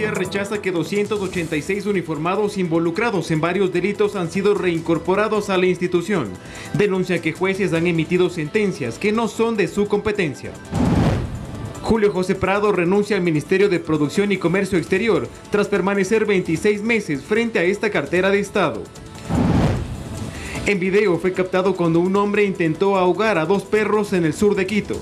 policía rechaza que 286 uniformados involucrados en varios delitos han sido reincorporados a la institución. Denuncia que jueces han emitido sentencias que no son de su competencia. Julio José Prado renuncia al Ministerio de Producción y Comercio Exterior tras permanecer 26 meses frente a esta cartera de Estado. En video fue captado cuando un hombre intentó ahogar a 2 perros en el sur de Quito.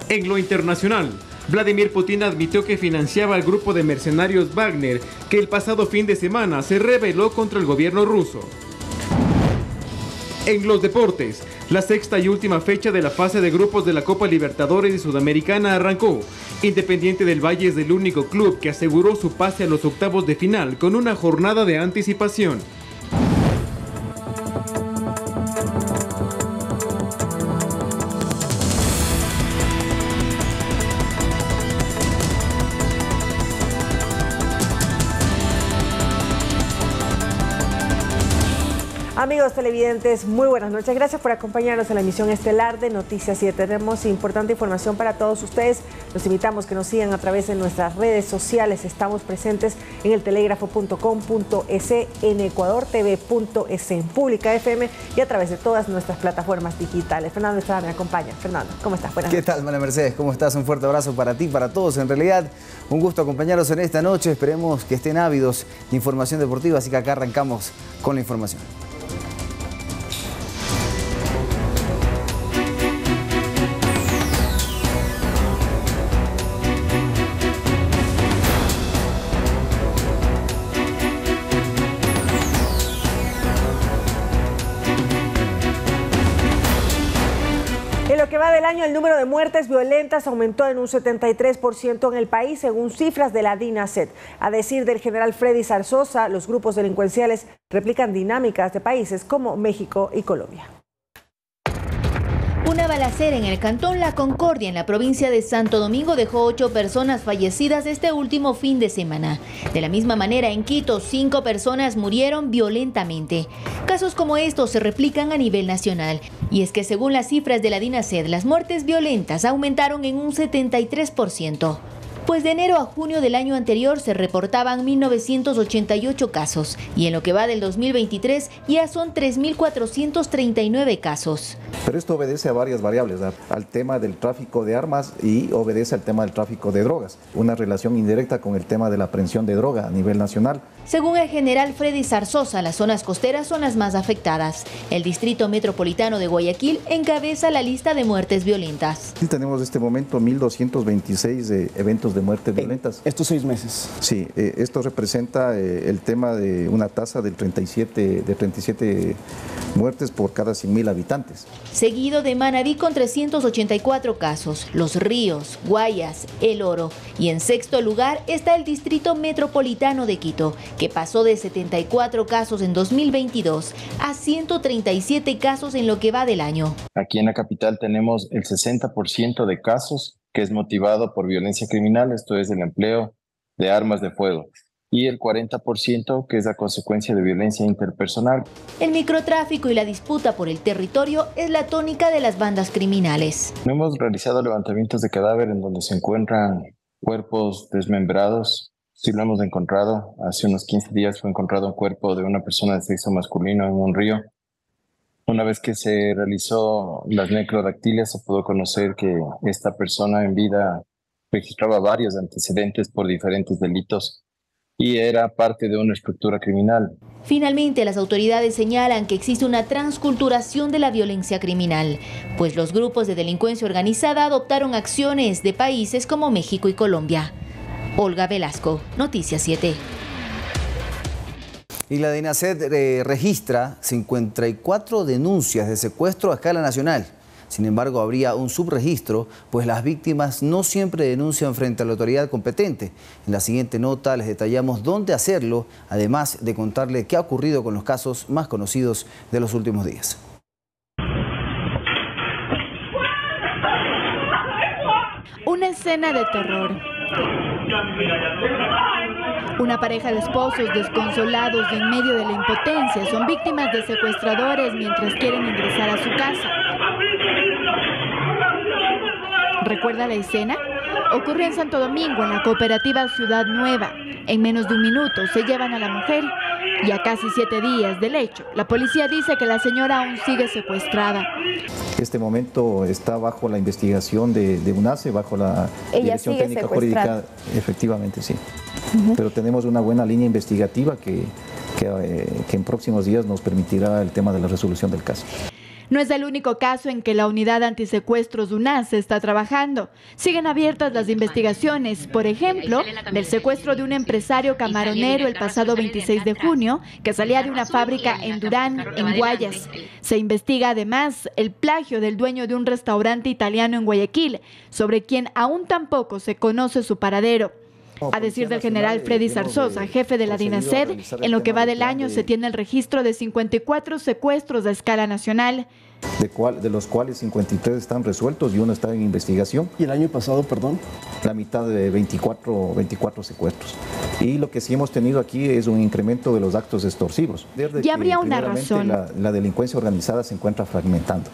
En lo internacional, Vladimir Putin admitió que financiaba al grupo de mercenarios Wagner, que el pasado fin de semana se rebeló contra el gobierno ruso. En los deportes, la sexta y última fecha de la fase de grupos de la Copa Libertadores y Sudamericana arrancó. Independiente del Valle es el único club que aseguró su pase a los octavos de final con una jornada de anticipación. Amigos televidentes, muy buenas noches. Gracias por acompañarnos en la emisión estelar de Noticias 7. Tenemos importante información para todos ustedes. Los invitamos que nos sigan a través de nuestras redes sociales. Estamos presentes en el telegrafo.com.es, en ecuadortv.es, en Pública FM y a través de todas nuestras plataformas digitales. Fernando Estrada me acompaña. Fernando, ¿cómo estás? Buenas noches. ¿Qué tal, María Mercedes? ¿Cómo estás? Un fuerte abrazo para ti, para todos. En realidad, un gusto acompañarlos en esta noche. Esperemos que estén ávidos de información deportiva, así que acá arrancamos con la información. Del año, el número de muertes violentas aumentó en un 73% en el país, según cifras de la DINASED. A decir del general Freddy Zarzosa, los grupos delincuenciales replican dinámicas de países como México y Colombia. Una balacera en el cantón La Concordia, en la provincia de Santo Domingo, dejó 8 personas fallecidas este último fin de semana. De la misma manera, en Quito, 5 personas murieron violentamente. Casos como estos se replican a nivel nacional. Y es que según las cifras de la DINASED, las muertes violentas aumentaron en un 73%. Pues de enero a junio del año anterior se reportaban 1.988 casos y en lo que va del 2023 ya son 3.439 casos. Pero esto obedece a varias variables, al tema del tráfico de armas y obedece al tema del tráfico de drogas, una relación indirecta con el tema de la aprehensión de droga a nivel nacional. Según el general Freddy Zarzosa, las zonas costeras son las más afectadas. El Distrito Metropolitano de Guayaquil encabeza la lista de muertes violentas. Tenemos en este momento 1.226 eventos de muertes violentas. Estos 6 meses. Sí, esto representa el tema de una tasa de 37 muertes por cada 100.000 habitantes. Seguido de Manabí con 384 casos, Los Ríos, Guayas, El Oro. Y en sexto lugar está el Distrito Metropolitano de Quito, que pasó de 74 casos en 2022 a 137 casos en lo que va del año. Aquí en la capital tenemos el 60% de casos que es motivado por violencia criminal, esto es el empleo de armas de fuego, y el 40% que es la consecuencia de violencia interpersonal. El microtráfico y la disputa por el territorio es la tónica de las bandas criminales. Hemos realizado levantamientos de cadáver en donde se encuentran cuerpos desmembrados. Sí lo hemos encontrado. Hace unos 15 días fue encontrado un cuerpo de una persona de sexo masculino en un río. Una vez que se realizó las necrodactilias, se pudo conocer que esta persona en vida registraba varios antecedentes por diferentes delitos y era parte de una estructura criminal. Finalmente, las autoridades señalan que existe una transculturación de la violencia criminal, pues los grupos de delincuencia organizada adoptaron acciones de países como México y Colombia. Olga Velasco, Noticias 7. Y la DINASED registra 54 denuncias de secuestro a escala nacional. Sin embargo, habría un subregistro, pues las víctimas no siempre denuncian frente a la autoridad competente. En la siguiente nota les detallamos dónde hacerlo, además de contarle qué ha ocurrido con los casos más conocidos de los últimos días. Una escena de terror. Una pareja de esposos desconsolados y en medio de la impotencia son víctimas de secuestradores mientras quieren ingresar a su casa. ¿Recuerda la escena? ocurrió en Santo Domingo, en la cooperativa Ciudad Nueva. En menos de un minuto se llevan a la mujer y a casi 7 días del hecho, la policía dice que la señora aún sigue secuestrada. Este momento está bajo la investigación de UNACE, bajo la Dirección Técnica Jurídica. Efectivamente, sí. Pero tenemos una buena línea investigativa que en próximos días nos permitirá el tema de la resolución del caso. No es el único caso en que la unidad antisecuestros UNACE está trabajando. Siguen abiertas las investigaciones, por ejemplo, del secuestro de un empresario camaronero el pasado 26 de junio, que salía de una fábrica en Durán, en Guayas. Se investiga además el plagio del dueño de un restaurante italiano en Guayaquil, sobre quien aún tampoco se conoce su paradero. A decir del general Freddy Zarzosa, jefe de la DINASED, en lo que va del año se tiene el registro de 54 secuestros a escala nacional. De los cuales 53 están resueltos y uno está en investigación. ¿Y el año pasado, perdón? La mitad de 24 secuestros. Y lo que sí hemos tenido aquí es un incremento de los actos extorsivos. Ya habría una razón. La delincuencia organizada se encuentra fragmentando.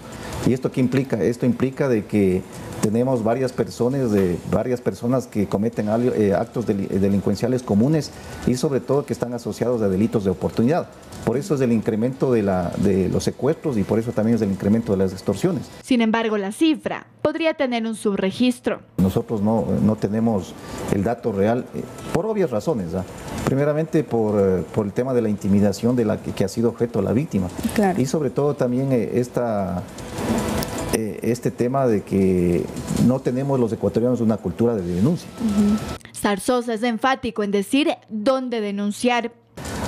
¿Y esto qué implica? Esto implica de que tenemos varias personas que cometen actos delincuenciales comunes y sobre todo que están asociados a delitos de oportunidad. Por eso es el incremento de los secuestros y por eso también es el incremento de las extorsiones. Sin embargo, la cifra podría tener un subregistro. Nosotros no tenemos el dato real por obvias razones. Primeramente por el tema de la intimidación de la que ha sido objeto la víctima. Claro. Y sobre todo también este tema de que no tenemos los ecuatorianos una cultura de denuncia. Zarzosa es enfático en decir dónde denunciar.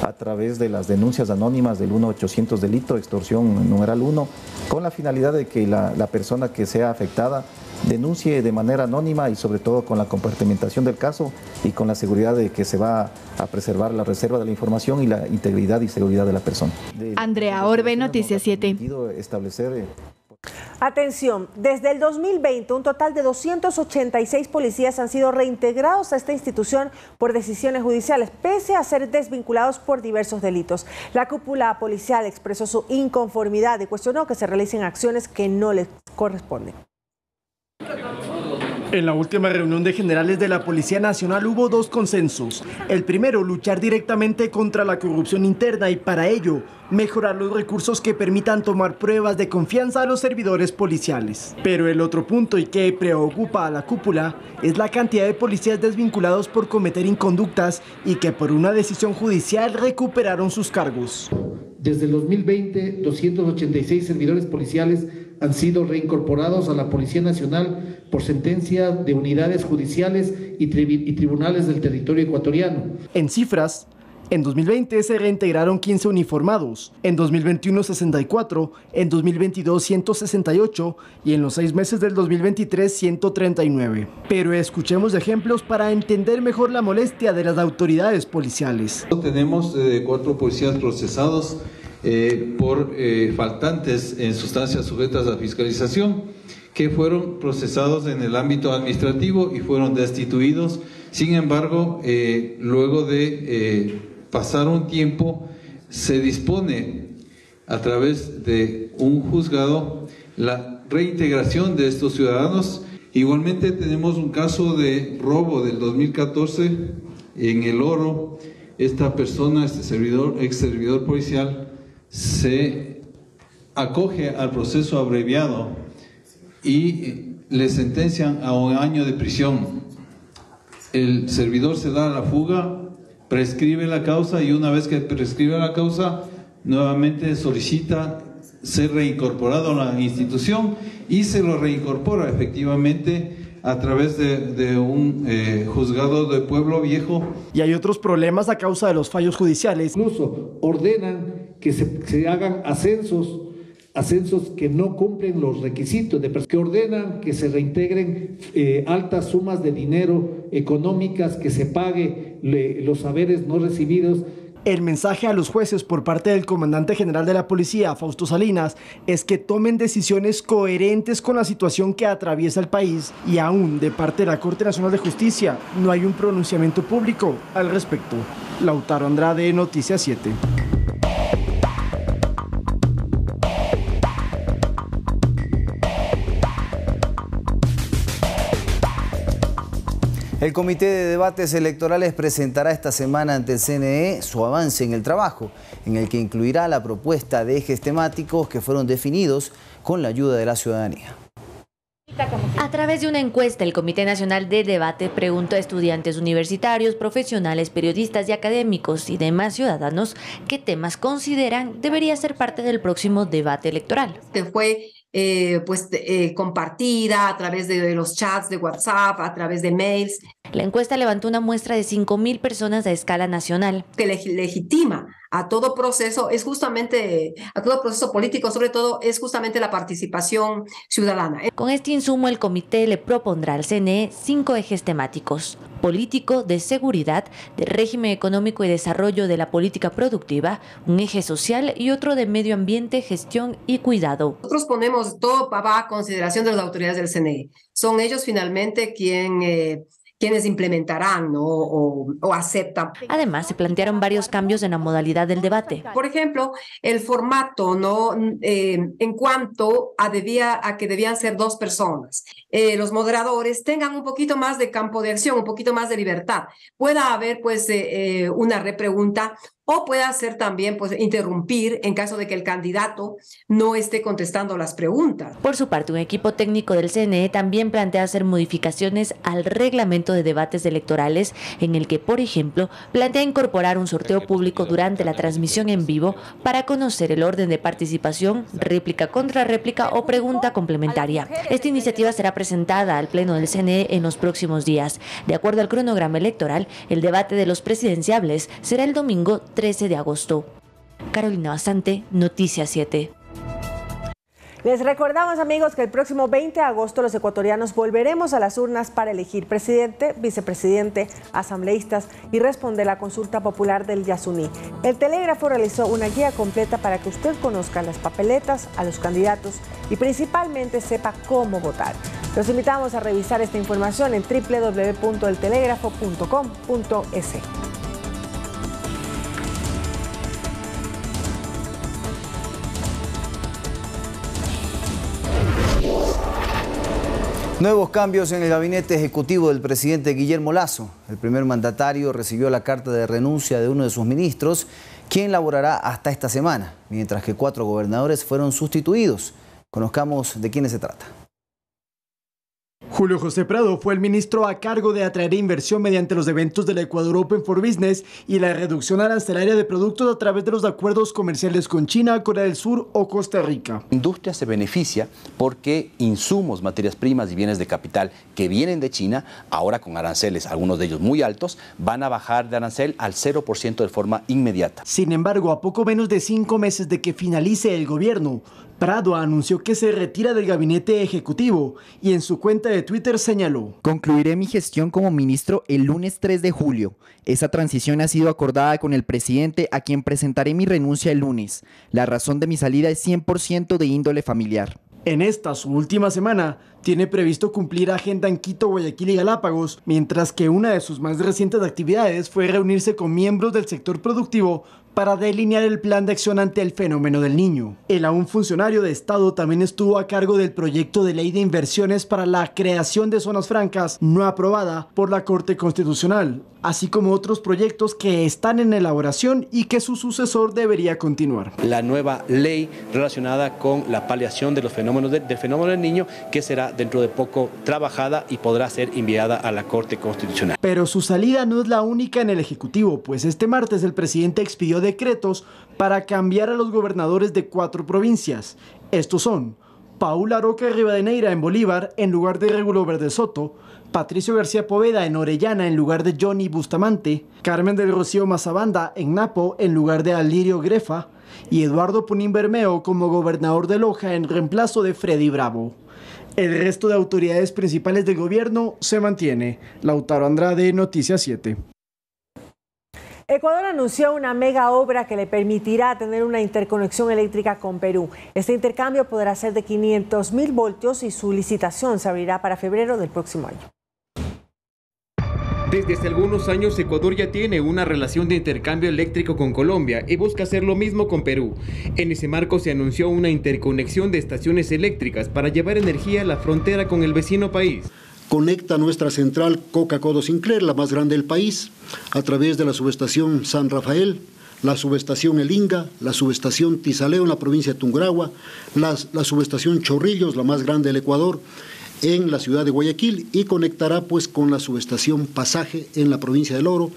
A través de las denuncias anónimas del 1-800 delito, extorsión numeral 1, con la finalidad de que la persona que sea afectada denuncie de manera anónima y sobre todo con la compartimentación del caso y con la seguridad de que se va a preservar la reserva de la información y la integridad y seguridad de la persona. Andrea Orbe, Noticias 7. Atención, desde el 2020 un total de 286 policías han sido reintegrados a esta institución por decisiones judiciales, pese a ser desvinculados por diversos delitos. La cúpula policial expresó su inconformidad y cuestionó que se realicen acciones que no les corresponden. En la última reunión de generales de la Policía Nacional hubo 2 consensos. El primero, luchar directamente contra la corrupción interna y para ello mejorar los recursos que permitan tomar pruebas de confianza a los servidores policiales. Pero el otro punto y que preocupa a la cúpula es la cantidad de policías desvinculados por cometer inconductas y que por una decisión judicial recuperaron sus cargos. Desde el 2020, 286 servidores policiales han sido reincorporados a la Policía Nacional por sentencia de unidades judiciales y tribunales del territorio ecuatoriano. En cifras, en 2020 se reintegraron 15 uniformados, en 2021 64, en 2022 168 y en los 6 meses del 2023 139. Pero escuchemos ejemplos para entender mejor la molestia de las autoridades policiales. Tenemos 4 policías procesados por faltantes en sustancias sujetas a fiscalización, que fueron procesados en el ámbito administrativo y fueron destituidos. Sin embargo, luego de pasar un tiempo, se dispone a través de un juzgado la reintegración de estos ciudadanos. Igualmente tenemos un caso de robo del 2014 en El Oro. Esta persona, ex servidor policial, se acoge al proceso abreviado y le sentencian a 1 año de prisión. El servidor se da a la fuga, prescribe la causa y una vez que prescribe la causa, nuevamente solicita ser reincorporado a la institución y se lo reincorpora efectivamente a través de un juzgado de Pueblo Viejo. Y hay otros problemas a causa de los fallos judiciales. Incluso ordenan que se hagan ascensos que no cumplen los requisitos, que ordenan que se reintegren altas sumas de dinero económicas, que se pague los haberes no recibidos. El mensaje a los jueces por parte del comandante general de la policía, Fausto Salinas, es que tomen decisiones coherentes con la situación que atraviesa el país y aún de parte de la Corte Nacional de Justicia no hay un pronunciamiento público al respecto. Lautaro Andrade, Noticias 7. El Comité de Debates Electorales presentará esta semana ante el CNE su avance en el trabajo, en el que incluirá la propuesta de ejes temáticos que fueron definidos con la ayuda de la ciudadanía. A través de una encuesta, el Comité Nacional de Debate preguntó a estudiantes universitarios, profesionales, periodistas y académicos y demás ciudadanos qué temas consideran debería ser parte del próximo debate electoral. Que fue compartida a través de los chats de WhatsApp, a través de mails. La encuesta levantó una muestra de 5.000 personas a escala nacional. Que legitima a todo proceso a todo proceso político, sobre todo, es justamente la participación ciudadana. Con este insumo, el comité le propondrá al CNE 5 ejes temáticos: político, de seguridad, de régimen económico y desarrollo de la política productiva, un eje social y otro de medio ambiente, gestión y cuidado. Nosotros ponemos todo a consideración de las autoridades del CNE. Son ellos finalmente quienes implementarán, ¿no? o aceptan. Además, se plantearon varios cambios en la modalidad del debate. Por ejemplo, el formato, ¿no? En cuanto a que debían ser 2 personas. Los moderadores tengan un poquito más de campo de acción, un poquito más de libertad. Pueda haber una repregunta, o puede hacer también interrumpir en caso de que el candidato no esté contestando las preguntas. Por su parte, un equipo técnico del CNE también plantea hacer modificaciones al reglamento de debates electorales, en el que, por ejemplo, plantea incorporar un sorteo público durante la transmisión en vivo para conocer el orden de participación, réplica contra réplica o pregunta complementaria. Esta iniciativa será presentada al Pleno del CNE en los próximos días. De acuerdo al cronograma electoral, el debate de los presidenciables será el domingo 13 de agosto. Carolina Basante, Noticias 7. Les recordamos, amigos, que el próximo 20 de agosto los ecuatorianos volveremos a las urnas para elegir presidente, vicepresidente, asambleístas y responder la consulta popular del Yasuní. El Telégrafo realizó una guía completa para que usted conozca las papeletas, a los candidatos y principalmente sepa cómo votar. Los invitamos a revisar esta información en www.eltelegrafo.com.es. Nuevos cambios en el gabinete ejecutivo del presidente Guillermo Lasso. El primer mandatario recibió la carta de renuncia de uno de sus ministros, quien laborará hasta esta semana, mientras que 4 gobernadores fueron sustituidos. Conozcamos de quiénes se trata. Julio José Prado fue el ministro a cargo de atraer inversión mediante los eventos del Ecuador Open for Business y la reducción arancelaria de productos a través de los acuerdos comerciales con China, Corea del Sur o Costa Rica. La industria se beneficia porque insumos, materias primas y bienes de capital que vienen de China, ahora con aranceles, algunos de ellos muy altos, van a bajar de arancel al 0% de forma inmediata. Sin embargo, a poco menos de 5 meses de que finalice el gobierno, Prado anunció que se retira del gabinete ejecutivo y en su cuenta de Twitter señaló: concluiré mi gestión como ministro el lunes 3 de julio. Esa transición ha sido acordada con el presidente, a quien presentaré mi renuncia el lunes. La razón de mi salida es 100% de índole familiar. En esta, su última semana, tiene previsto cumplir agenda en Quito, Guayaquil y Galápagos, mientras que una de sus más recientes actividades fue reunirse con miembros del sector productivo para delinear el plan de acción ante el fenómeno del Niño. El aún funcionario de Estado también estuvo a cargo del proyecto de ley de inversiones para la creación de zonas francas no aprobada por la Corte Constitucional, así como otros proyectos que están en elaboración y que su sucesor debería continuar. La nueva ley relacionada con la paliación de los fenómenos del fenómeno del Niño, que será dentro de poco trabajada y podrá ser enviada a la Corte Constitucional. Pero su salida no es la única en el Ejecutivo, pues este martes el presidente expidió decretos para cambiar a los gobernadores de 4 provincias. Estos son Paula Roca Rivadeneira en Bolívar en lugar de Regulo Verde Soto, Patricio García Poveda en Orellana en lugar de Johnny Bustamante, Carmen del Rocío Mazabanda en Napo en lugar de Alirio Grefa y Eduardo Punín Bermeo como gobernador de Loja en reemplazo de Freddy Bravo. El resto de autoridades principales del gobierno se mantiene. Lautaro Andrade, Noticias 7. Ecuador anunció una mega obra que le permitirá tener una interconexión eléctrica con Perú. Este intercambio podrá ser de 500.000 voltios y su licitación se abrirá para febrero del próximo año. Desde hace algunos años, Ecuador ya tiene una relación de intercambio eléctrico con Colombia y busca hacer lo mismo con Perú. En ese marco se anunció una interconexión de estaciones eléctricas para llevar energía a la frontera con el vecino país. conecta nuestra central Coca-Cola Sinclair, la más grande del país, a través de la subestación San Rafael, la subestación El Inga, la subestación Tizaleo en la provincia de Tungurahua, la subestación Chorrillos, la más grande del Ecuador, en la ciudad de Guayaquil, y conectará pues con la subestación Pasaje en la provincia del Oro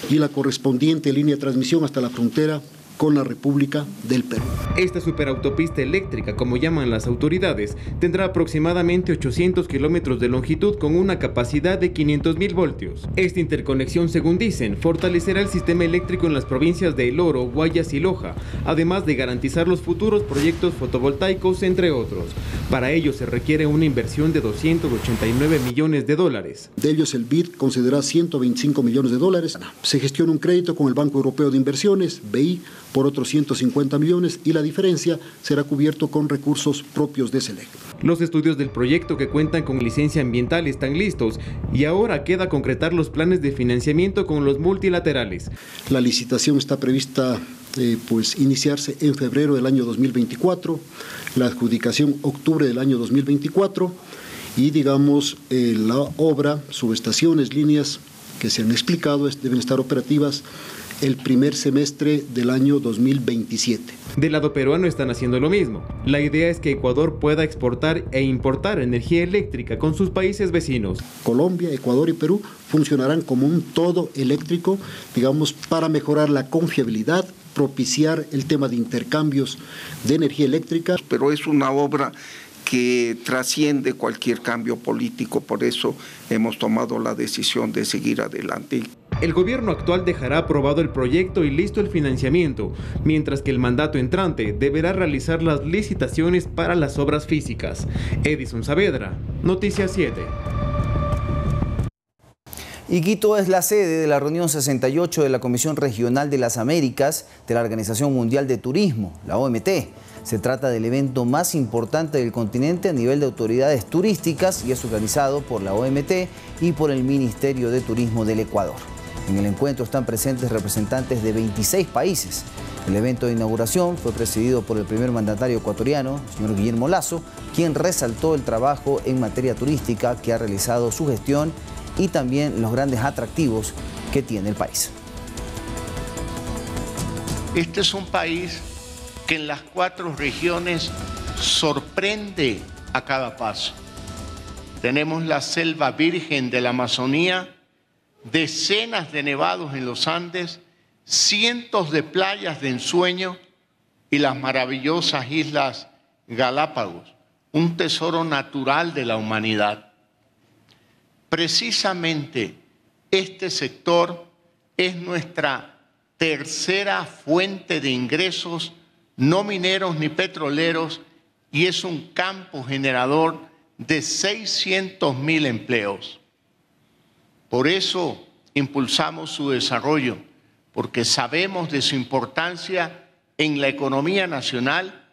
y la correspondiente línea de transmisión hasta la frontera con la República del Perú. Esta superautopista eléctrica, como llaman las autoridades, tendrá aproximadamente 800 kilómetros de longitud con una capacidad de 500.000 voltios. Esta interconexión, según dicen, fortalecerá el sistema eléctrico en las provincias de El Oro, Guayas y Loja, además de garantizar los futuros proyectos fotovoltaicos, entre otros. Para ello se requiere una inversión de 289 millones de dólares. De ellos el BID concederá 125 millones de dólares. Se gestiona un crédito con el Banco Europeo de Inversiones, BEI, por otros 150 millones, y la diferencia será cubierto con recursos propios de SELEC. Los estudios del proyecto, que cuentan con licencia ambiental, están listos y ahora queda concretar los planes de financiamiento con los multilaterales. La licitación está prevista iniciarse en febrero del año 2024, la adjudicación octubre del año 2024 y la obra, subestaciones, líneas que se han explicado deben estar operativas el primer semestre del año 2027. Del lado peruano están haciendo lo mismo. La idea es que Ecuador pueda exportar e importar energía eléctrica con sus países vecinos. Colombia, Ecuador y Perú funcionarán como un todo eléctrico, para mejorar la confiabilidad, propiciar el tema de intercambios de energía eléctrica. Pero es una obra que trasciende cualquier cambio político, por eso hemos tomado la decisión de seguir adelante. El gobierno actual dejará aprobado el proyecto y listo el financiamiento, mientras que el mandato entrante deberá realizar las licitaciones para las obras físicas. Edison Saavedra, Noticias 7. Y Quito es la sede de la reunión 68 de la Comisión Regional de las Américas de la Organización Mundial de Turismo, la OMT. Se trata del evento más importante del continente a nivel de autoridades turísticas y es organizado por la OMT y por el Ministerio de Turismo del Ecuador. En el encuentro están presentes representantes de 26 países. El evento de inauguración fue presidido por el primer mandatario ecuatoriano, el señor Guillermo Lasso, quien resaltó el trabajo en materia turística que ha realizado su gestión y también los grandes atractivos que tiene el país. Este es un país que en las 4 regiones sorprende a cada paso. Tenemos la selva virgen de la Amazonía, decenas de nevados en los Andes, cientos de playas de ensueño y las maravillosas islas Galápagos, un tesoro natural de la humanidad. Precisamente este sector es nuestra tercera fuente de ingresos no mineros ni petroleros y es un campo generador de 600.000 empleos. Por eso impulsamos su desarrollo, porque sabemos de su importancia en la economía nacional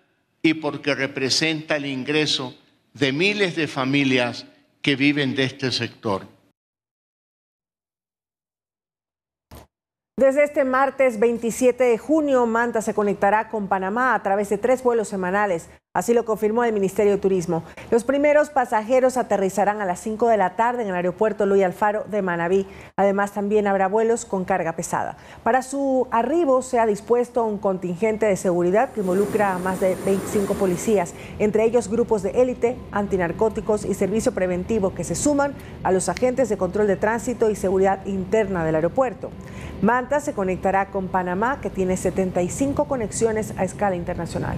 y porque representa el ingreso de miles de familias que viven de este sector. Desde este martes 27 de junio, Manta se conectará con Panamá a través de 3 vuelos semanales. Así lo confirmó el Ministerio de Turismo. Los primeros pasajeros aterrizarán a las 5 de la tarde en el aeropuerto Luis Alfaro de Manabí. Además, también habrá vuelos con carga pesada. Para su arribo se ha dispuesto un contingente de seguridad que involucra a más de 25 policías, entre ellos grupos de élite, antinarcóticos y servicio preventivo que se suman a los agentes de control de tránsito y seguridad interna del aeropuerto. Manta se conectará con Panamá, que tiene 75 conexiones a escala internacional.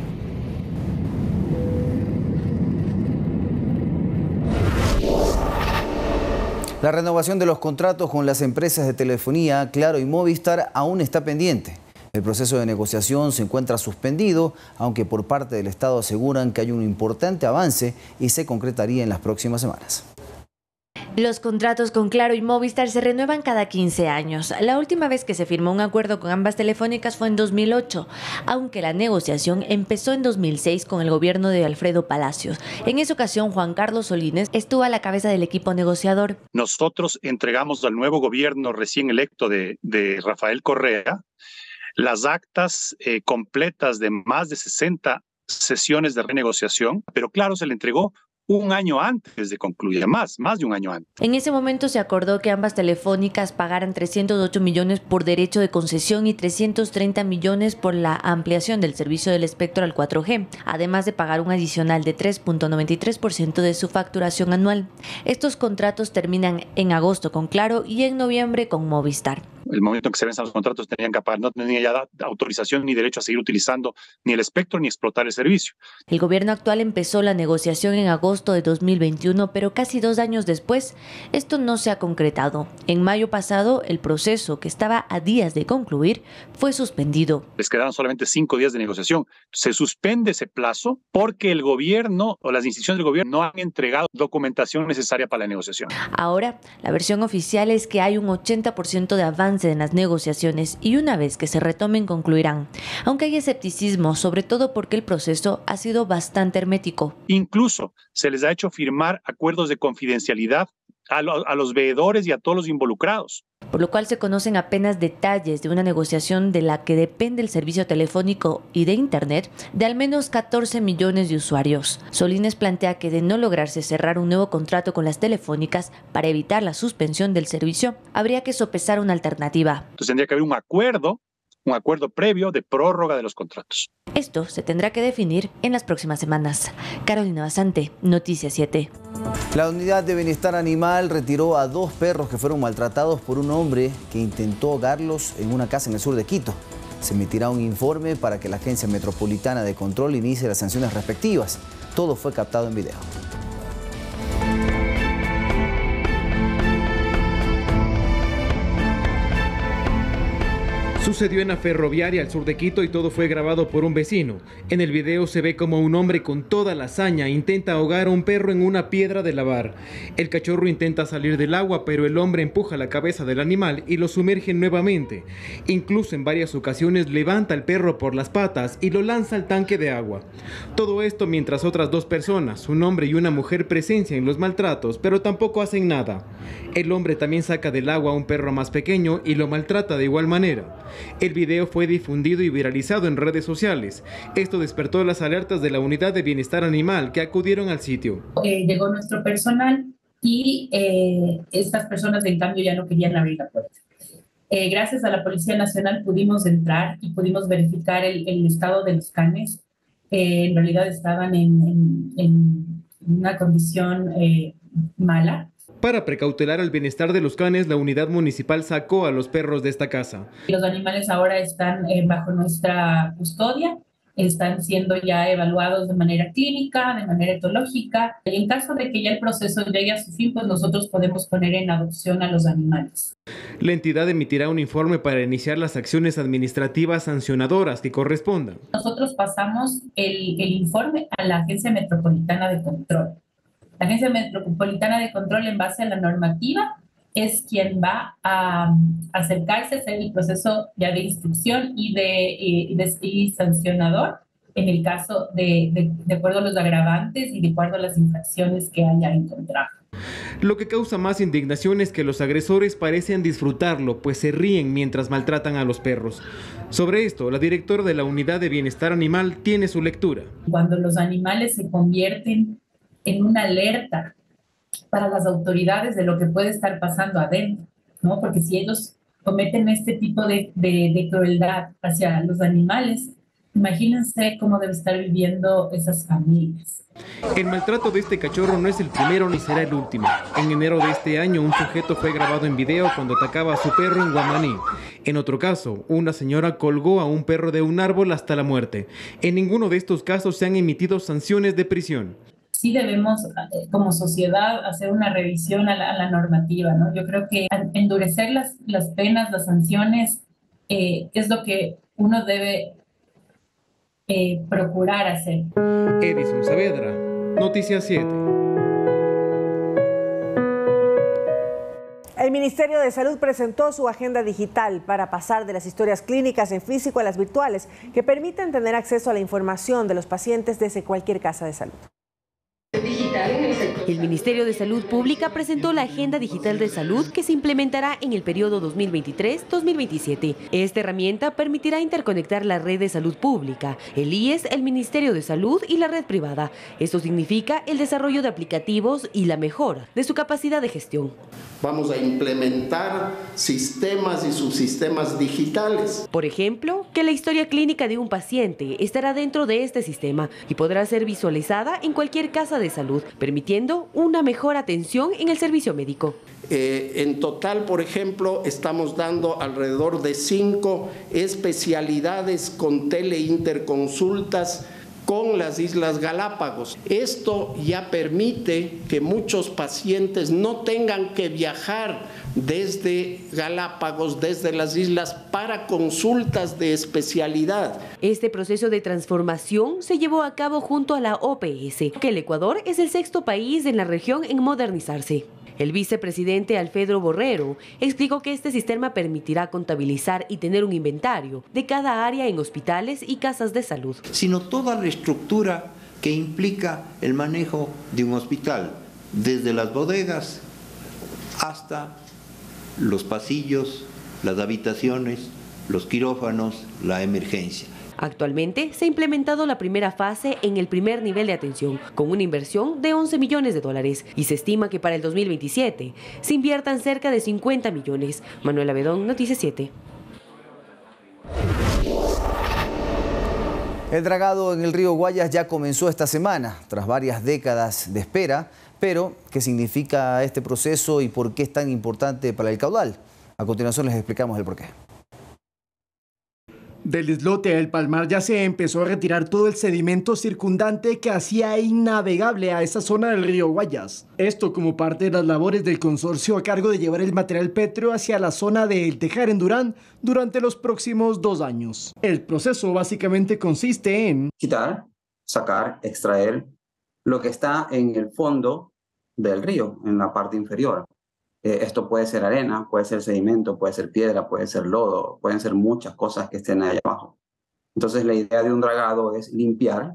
La renovación de los contratos con las empresas de telefonía Claro y Movistar aún está pendiente. El proceso de negociación se encuentra suspendido, aunque por parte del Estado aseguran que hay un importante avance y se concretaría en las próximas semanas. Los contratos con Claro y Movistar se renuevan cada 15 años. La última vez que se firmó un acuerdo con ambas telefónicas fue en 2008, aunque la negociación empezó en 2006 con el gobierno de Alfredo Palacios. En esa ocasión, Juan Carlos Solines estuvo a la cabeza del equipo negociador. Nosotros entregamos al nuevo gobierno recién electo de Rafael Correa las actas completas de más de 60 sesiones de renegociación, pero Claro se le entregó un año antes de concluir, más de un año antes. En ese momento se acordó que ambas telefónicas pagaran 308 millones por derecho de concesión y 330 millones por la ampliación del servicio del espectro al 4G, además de pagar un adicional de 3.93% de su facturación anual. Estos contratos terminan en agosto con Claro y en noviembre con Movistar. El momento en que se venzan los contratos tenían que pagar, no tenían ya autorización ni derecho a seguir utilizando ni el espectro ni explotar el servicio. El gobierno actual empezó la negociación en agosto de 2021, pero casi 2 años después, esto no se ha concretado. En mayo pasado, el proceso, que estaba a días de concluir, fue suspendido. Les quedaron solamente 5 días de negociación. Se suspende ese plazo porque el gobierno o las instituciones del gobierno no han entregado documentación necesaria para la negociación. Ahora, la versión oficial es que hay un 80% de avance en las negociaciones y una vez que se retomen concluirán, aunque hay escepticismo, sobre todo porque el proceso ha sido bastante hermético. Incluso se les ha hecho firmar acuerdos de confidencialidad a los veedores y a todos los involucrados. Por lo cual se conocen apenas detalles de una negociación de la que depende el servicio telefónico y de Internet de al menos 14 millones de usuarios. Solines plantea que de no lograrse cerrar un nuevo contrato con las telefónicas para evitar la suspensión del servicio, habría que sopesar una alternativa. Entonces tendría que haber un acuerdo previo de prórroga de los contratos. Esto se tendrá que definir en las próximas semanas. Carolina Basante, Noticias 7. La Unidad de Bienestar Animal retiró a 2 perros que fueron maltratados por un hombre que intentó ahogarlos en una casa en el sur de Quito. Se emitirá un informe para que la Agencia Metropolitana de Control inicie las sanciones respectivas. Todo fue captado en video. Sucedió en la ferroviaria al sur de Quito y todo fue grabado por un vecino. En el video se ve como un hombre con toda la hazaña intenta ahogar a un perro en una piedra de lavar. El cachorro intenta salir del agua, pero el hombre empuja la cabeza del animal y lo sumerge nuevamente. Incluso en varias ocasiones levanta al perro por las patas y lo lanza al tanque de agua. Todo esto mientras otras 2 personas, un hombre y una mujer, presencian los maltratos, pero tampoco hacen nada. El hombre también saca del agua a un perro más pequeño y lo maltrata de igual manera. El video fue difundido y viralizado en redes sociales. Esto despertó las alertas de la Unidad de Bienestar Animal que acudieron al sitio. Llegó nuestro personal y estas personas en cambio ya no querían abrir la puerta. Gracias a la Policía Nacional pudimos entrar y pudimos verificar el estado de los canes. En realidad estaban en una condición mala. Para precautelar el bienestar de los canes, la unidad municipal sacó a los perros de esta casa. Los animales ahora están bajo nuestra custodia, están siendo ya evaluados de manera clínica, de manera etológica, y en caso de que ya el proceso llegue a su fin, pues nosotros podemos poner en adopción a los animales. La entidad emitirá un informe para iniciar las acciones administrativas sancionadoras que correspondan. Nosotros pasamos el informe a la Agencia Metropolitana de Control. La Agencia Metropolitana de Control, en base a la normativa, es quien va a acercarse a hacer el proceso ya de instrucción y sancionador en el caso de acuerdo a los agravantes y de acuerdo a las infracciones que haya encontrado. Lo que causa más indignación es que los agresores parecen disfrutarlo, pues se ríen mientras maltratan a los perros. Sobre esto, la directora de la Unidad de Bienestar Animal tiene su lectura. Cuando los animales se convierten en una alerta para las autoridades de lo que puede estar pasando adentro, ¿no? Porque si ellos cometen este tipo de crueldad hacia los animales, imagínense cómo debe estar viviendo esas familias. El maltrato de este cachorro no es el primero ni será el último. En enero de este año, un sujeto fue grabado en video cuando atacaba a su perro en Guamaní. En otro caso, una señora colgó a un perro de un árbol hasta la muerte. En ninguno de estos casos se han emitido sanciones de prisión. Sí debemos, como sociedad, hacer una revisión a la normativa, ¿no? Yo creo que endurecer las penas, las sanciones, es lo que uno debe procurar hacer. Edison Saavedra, Noticias 7. El Ministerio de Salud presentó su agenda digital para pasar de las historias clínicas en físico a las virtuales, que permiten tener acceso a la información de los pacientes desde cualquier casa de salud. El Ministerio de Salud Pública presentó la Agenda Digital de Salud que se implementará en el periodo 2023-2027. Esta herramienta permitirá interconectar la red de salud pública, el IES, el Ministerio de Salud y la red privada. Esto significa el desarrollo de aplicativos y la mejora de su capacidad de gestión. Vamos a implementar sistemas y subsistemas digitales. Por ejemplo, que la historia clínica de un paciente estará dentro de este sistema y podrá ser visualizada en cualquier casa de salud, permitiendo una mejor atención en el servicio médico. En total, por ejemplo, estamos dando alrededor de 5 especialidades con teleinterconsultas con las Islas Galápagos. Esto ya permite que muchos pacientes no tengan que viajar desde Galápagos, desde las islas, para consultas de especialidad. Este proceso de transformación se llevó a cabo junto a la OPS, que el Ecuador es el 6º país en la región en modernizarse. El vicepresidente Alfredo Borrero explicó que este sistema permitirá contabilizar y tener un inventario de cada área en hospitales y casas de salud. Sino toda la estructura que implica el manejo de un hospital, desde las bodegas hasta los pasillos, las habitaciones, los quirófanos, la emergencia. Actualmente se ha implementado la primera fase en el primer nivel de atención, con una inversión de 11 millones de dólares, y se estima que para el 2027 se inviertan cerca de 50 millones. Manuela Bedón, Noticias 7. El dragado en el río Guayas ya comenzó esta semana, tras varias décadas de espera, pero ¿qué significa este proceso y por qué es tan importante para el caudal? A continuación les explicamos el porqué. Del islote El Palmar ya se empezó a retirar todo el sedimento circundante que hacía innavegable a esa zona del río Guayas. Esto como parte de las labores del consorcio a cargo de llevar el material pétreo hacia la zona de El Tejar en Durán durante los próximos 2 años. El proceso básicamente consiste en quitar, sacar, extraer lo que está en el fondo del río, en la parte inferior. Esto puede ser arena, puede ser sedimento, puede ser piedra, puede ser lodo, pueden ser muchas cosas que estén ahí abajo. Entonces la idea de un dragado es limpiar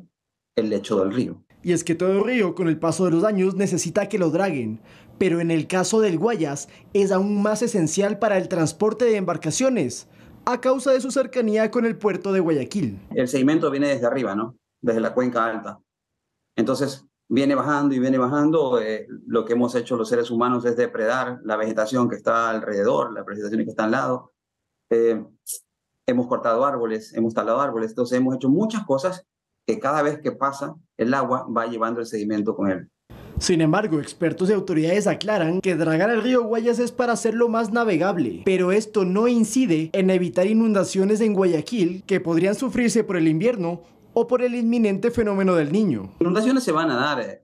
el lecho del río. Y es que todo río con el paso de los años necesita que lo draguen, pero en el caso del Guayas es aún más esencial para el transporte de embarcaciones, a causa de su cercanía con el puerto de Guayaquil. El sedimento viene desde arriba, ¿no? Desde la cuenca alta. Entonces viene bajando y viene bajando. Lo que hemos hecho los seres humanos es depredar la vegetación que está alrededor, la vegetación que está al lado. Hemos cortado árboles, hemos talado árboles, entonces hemos hecho muchas cosas que cada vez que pasa el agua va llevando el sedimento con él. Sin embargo, expertos y autoridades aclaran que dragar el río Guayas es para hacerlo más navegable, pero esto no incide en evitar inundaciones en Guayaquil que podrían sufrirse por el invierno o por el inminente fenómeno del Niño. Inundaciones se van a dar,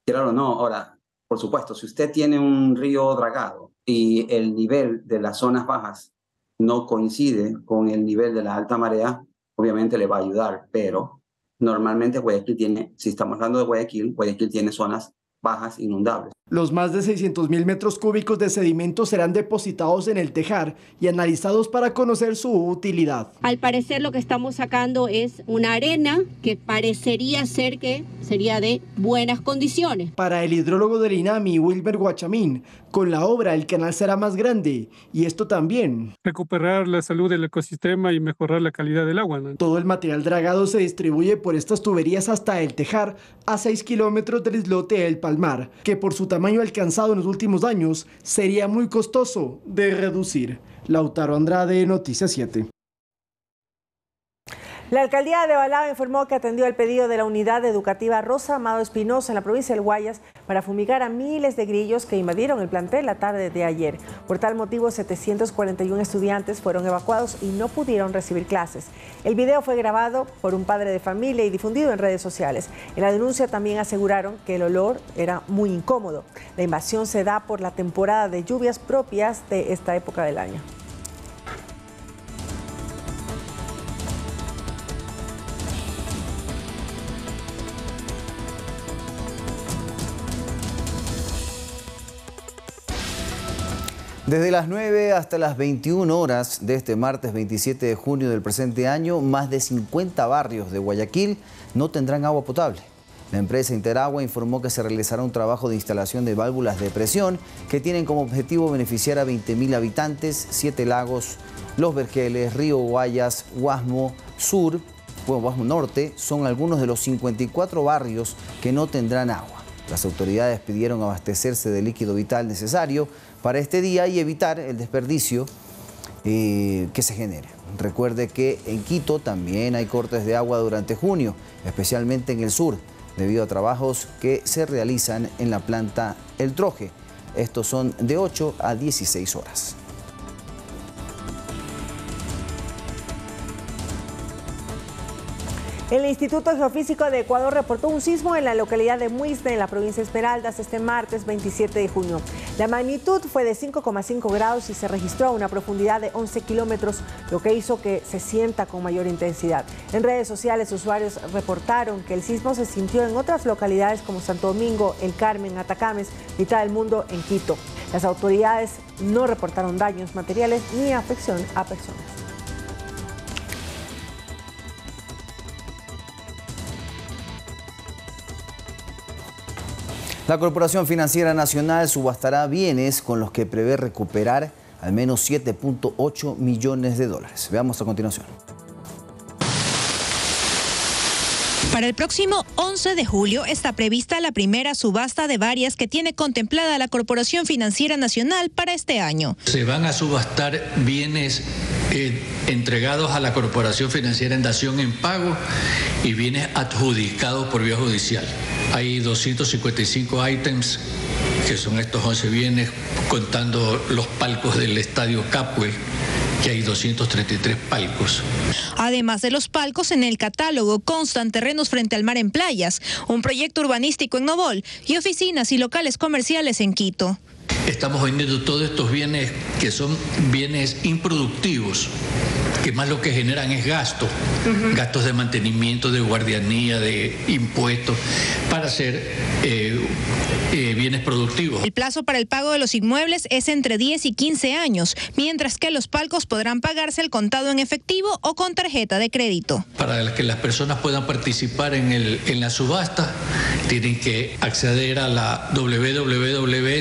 quiera o no. Ahora, por supuesto, si usted tiene un río dragado y el nivel de las zonas bajas no coincide con el nivel de la alta marea, obviamente le va a ayudar, pero normalmente Guayaquil tiene, si estamos hablando de Guayaquil, Guayaquil tiene zonas bajas inundables. Los más de 600.000 metros cúbicos de sedimento serán depositados en el Tejar y analizados para conocer su utilidad. Al parecer lo que estamos sacando es una arena que parecería ser que sería de buenas condiciones. Para el hidrólogo del INAMI, Wilmer Guachamín, con la obra el canal será más grande y esto también recuperar la salud del ecosistema y mejorar la calidad del agua, ¿no? Todo el material dragado se distribuye por estas tuberías hasta el Tejar, a 6 kilómetros del islote El Palmar, que por su tamaño alcanzado en los últimos años sería muy costoso de reducir. Lautaro Andrade, Noticias 7. La alcaldía de Balao informó que atendió el pedido de la unidad educativa Rosa Amado Espinosa en la provincia del Guayas para fumigar a miles de grillos que invadieron el plantel la tarde de ayer. Por tal motivo, 741 estudiantes fueron evacuados y no pudieron recibir clases. El video fue grabado por un padre de familia y difundido en redes sociales. En la denuncia también aseguraron que el olor era muy incómodo. La invasión se da por la temporada de lluvias propias de esta época del año. Desde las 9 hasta las 21 horas de este martes 27 de junio del presente año, más de 50 barrios de Guayaquil no tendrán agua potable. La empresa Interagua informó que se realizará un trabajo de instalación de válvulas de presión que tienen como objetivo beneficiar a 20.000 habitantes, 7 lagos, Los Vergeles, Río Guayas, Guasmo Sur, Guasmo Norte, son algunos de los 54 barrios que no tendrán agua. Las autoridades pidieron abastecerse de líquido vital necesario para este día y evitar el desperdicio que se genere. Recuerde que en Quito también hay cortes de agua durante junio, especialmente en el sur, debido a trabajos que se realizan en la planta El Troje. Estos son de 8 a 16 horas. El Instituto Geofísico de Ecuador reportó un sismo en la localidad de Muisne, en la provincia de Esmeraldas, este martes 27 de junio. La magnitud fue de 5,5 grados y se registró a una profundidad de 11 kilómetros, lo que hizo que se sienta con mayor intensidad. En redes sociales, usuarios reportaron que el sismo se sintió en otras localidades como Santo Domingo, El Carmen, Atacames, mitad del mundo en Quito. Las autoridades no reportaron daños materiales ni afección a personas. La Corporación Financiera Nacional subastará bienes con los que prevé recuperar al menos 7.8 millones de dólares. Veamos a continuación. Para el próximo 11 de julio está prevista la primera subasta de varias que tiene contemplada la Corporación Financiera Nacional para este año. Se van a subastar bienes entregados a la Corporación Financiera en dación en pago y bienes adjudicados por vía judicial. Hay 255 ítems, que son estos 11 bienes, contando los palcos del Estadio Capwell, que hay 233 palcos. Además de los palcos, en el catálogo constan terrenos frente al mar en Playas, un proyecto urbanístico en Novol y oficinas y locales comerciales en Quito. Estamos vendiendo todos estos bienes que son bienes improductivos, que más lo que generan es gastos de mantenimiento, de guardianía, de impuestos, para hacer bienes productivos. El plazo para el pago de los inmuebles es entre 10 y 15 años, mientras que los palcos podrán pagarse al contado en efectivo o con tarjeta de crédito. Para que las personas puedan participar en la subasta, tienen que acceder a la www.cfn.fin.es,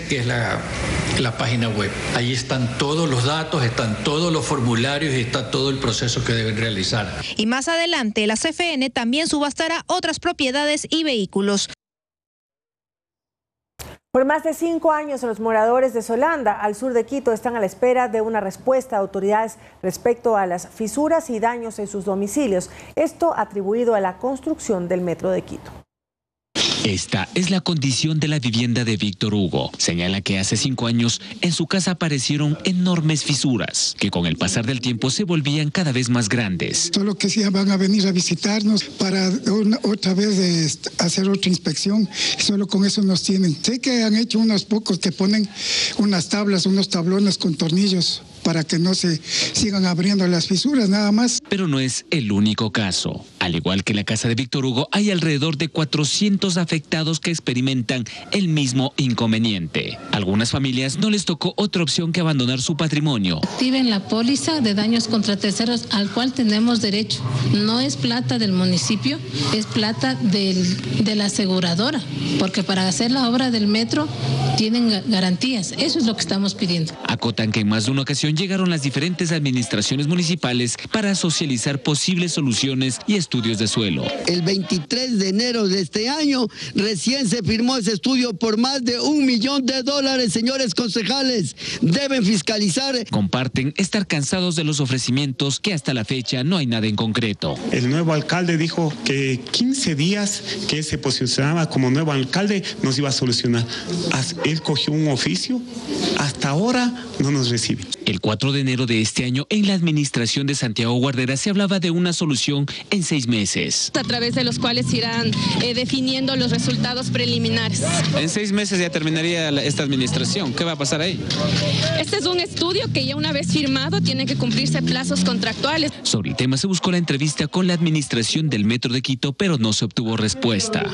que es la página web. Ahí están todos los datos, están todos los formularios y está todo el proceso que deben realizar. Y más adelante, la CFN también subastará otras propiedades y vehículos. Por más de 5 años, los moradores de Solanda, al sur de Quito, están a la espera de una respuesta de autoridades respecto a las fisuras y daños en sus domicilios. Esto atribuido a la construcción del metro de Quito. Esta es la condición de la vivienda de Víctor Hugo. Señala que hace 5 años en su casa aparecieron enormes fisuras que con el pasar del tiempo se volvían cada vez más grandes. Solo que sí van a venir a visitarnos para otra vez hacer otra inspección. Solo con eso nos tienen. Sé que han hecho unos pocos que ponen unas tablas, unos tablones con tornillos para que no se sigan abriendo las fisuras, nada más. Pero no es el único caso. Al igual que la casa de Víctor Hugo, hay alrededor de 400 afectados que experimentan el mismo inconveniente. Algunas familias no les tocó otra opción que abandonar su patrimonio. Activen la póliza de daños contra terceros al cual tenemos derecho. No es plata del municipio, es plata de la aseguradora, porque para hacer la obra del metro tienen garantías. Eso es lo que estamos pidiendo. Acotan que en más de una ocasión llegaron las diferentes administraciones municipales para socializar posibles soluciones y estudios de suelo. El 23 de enero de este año recién se firmó ese estudio por más de $1 millón, señores concejales. Deben fiscalizar. Comparten estar cansados de los ofrecimientos que hasta la fecha no hay nada en concreto. El nuevo alcalde dijo que 15 días que se posicionaba como nuevo alcalde nos iba a solucionar. Él cogió un oficio, hasta ahora no nos recibe. El 4 de enero de este año, en la administración de Santiago Guardera se hablaba de una solución en 6 meses. A través de los cuales irán definiendo los resultados preliminares. En 6 meses ya terminaría esta administración. ¿Qué va a pasar ahí? Este es un estudio que ya una vez firmado tienen que cumplirse plazos contractuales. Sobre el tema se buscó la entrevista con la administración del Metro de Quito, pero no se obtuvo respuesta.